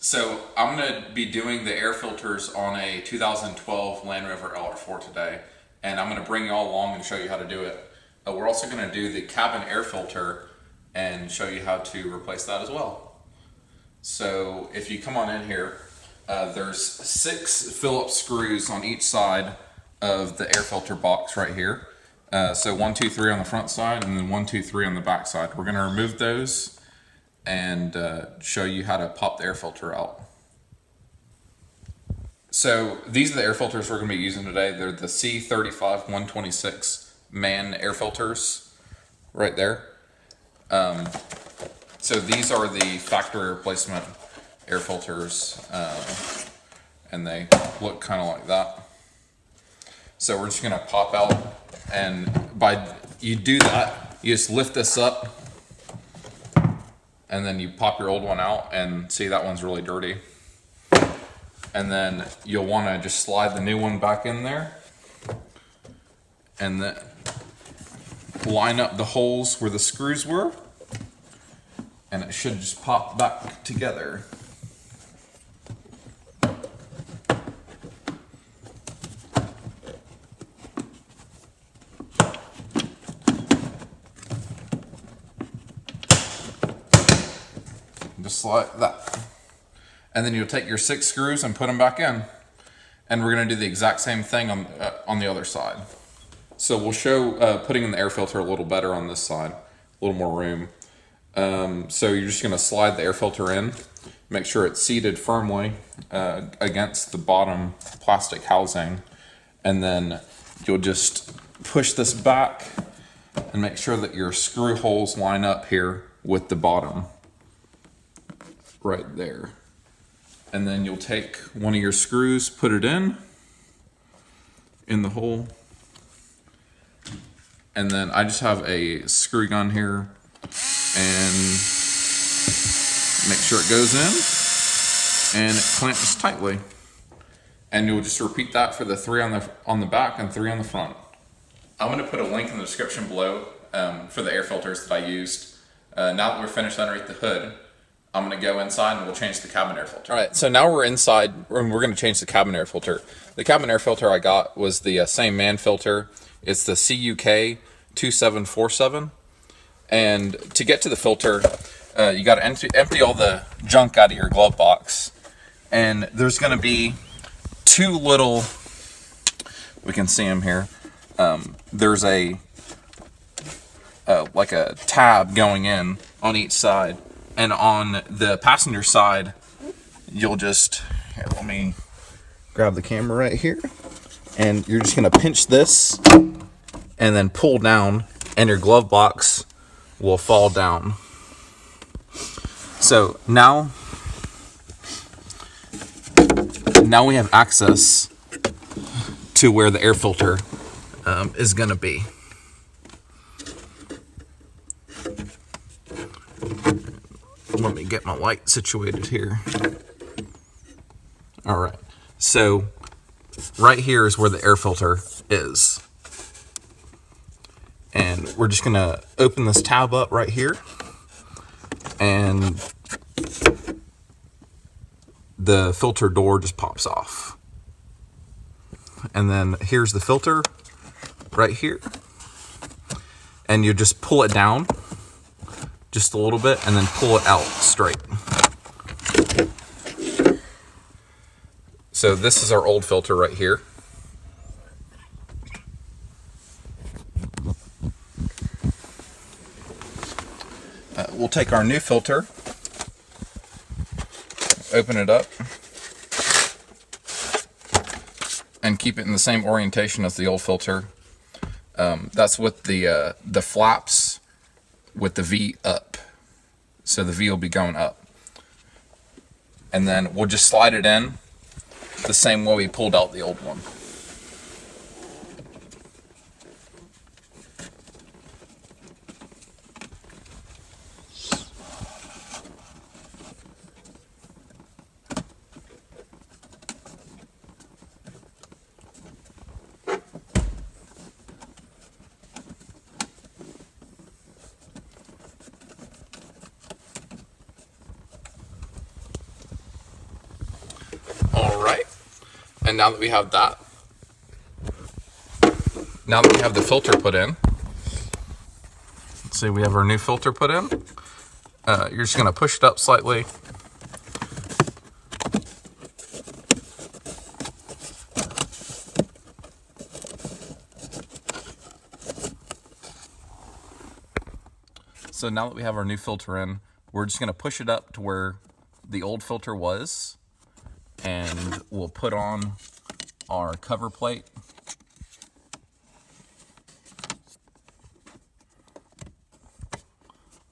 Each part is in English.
So I'm going to be doing the air filters on a 2012 Land Rover LR4 today, and I'm going to bring you all along and show you how to do it. We're also going to do the cabin air filter and show you how to replace that as well. So if you come on in here, there's 6 Phillips screws on each side of the air filter box right here. So 1, 2, 3 on the front side, and then 1, 2, 3 on the back side. We're going to remove those and show you how to pop the air filter out. So these are the air filters we're going to be using today. They're the C35-126 man air filters right there. So these are the factory replacement air filters, and they look kind of like that. So we're just going to pop out, and by you do that, you just lift this up, and then you pop your old one out, and see that one's really dirty. And then you'll want to just slide the new one back in there, and then line up the holes where the screws were, and it should just pop back together. Just like that. And then you'll take your 6 screws and put them back in. And we're going to do the exact same thing on the other side. So we'll show putting in the air filter a little better on this side, a little more room. So you're just going to slide the air filter in, make sure it's seated firmly against the bottom plastic housing, and then you'll just push this back and make sure that your screw holes line up here with the bottom right there. And then you'll take one of your screws, put it in the hole, and then I just have a screw gun here, and make sure it goes in and it clamps tightly. And you'll just repeat that for the 3 on the back and 3 on the front. I'm going to put a link in the description below for the air filters that I used. Now that we're finished underneath the hood, I'm going to go inside and we'll change the cabin air filter. All right, so now we're inside and we're going to change the cabin air filter. The cabin air filter I got was the same man filter. It's the CUK 2747. And to get to the filter, you got to empty all the junk out of your glove box. And there's going to be 2 little, we can see them here. There's like a tab going in on each side. And on the passenger side, you'll just, here, let me grab the camera right here. And you're just going to pinch this and then pull down, and your glove box will fall down. So now we have access to where the air filter is going to be. Let me get my light situated here. All right, so right here is where the air filter is. And we're just gonna open this tab up right here, and the filter door just pops off. And then here's the filter right here. And you just pull it down just a little bit and then pull it out straight. So this is our old filter right here. We'll take our new filter, open it up, and keep it in the same orientation as the old filter. That's with the flaps with the V up. So the V will be going up. And then we'll just slide it in the same way we pulled out the old one. And now that we have that, now that we have the filter put in, let's see, we have our new filter put in. You're just going to push it up slightly. So now that we have our new filter in, we're just going to push it up to where the old filter was, and we'll put on our cover plate.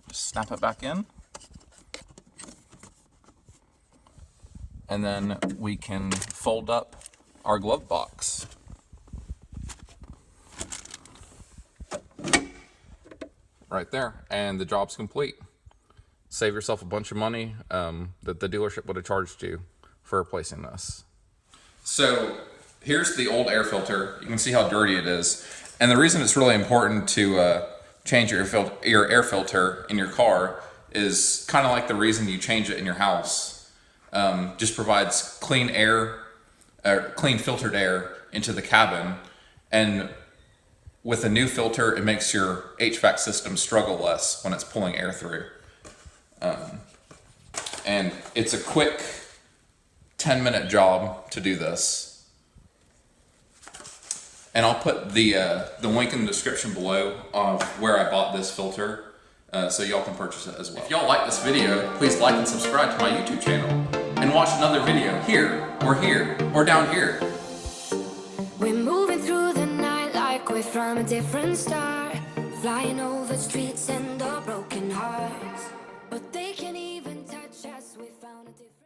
Just snap it back in. And then we can fold up our glove box. Right there, and the job's complete. Save yourself a bunch of money that the dealership would have charged you for replacing this. So here's the old air filter. You can see how dirty it is, and the reason it's really important to change your air filter in your car is kind of like the reason you change it in your house. Just provides clean air, clean filtered air into the cabin, and with a new filter, it makes your HVAC system struggle less when it's pulling air through. And it's a quick 10-minute job to do this. And I'll put the link in the description below of where I bought this filter, so y'all can purchase it as well. If y'all like this video, please like and subscribe to my YouTube channel, and watch another video here, or down here. We're moving through the night like we're from a different star, flying over streets and the broken hearts, but they can't even touch us. We found a different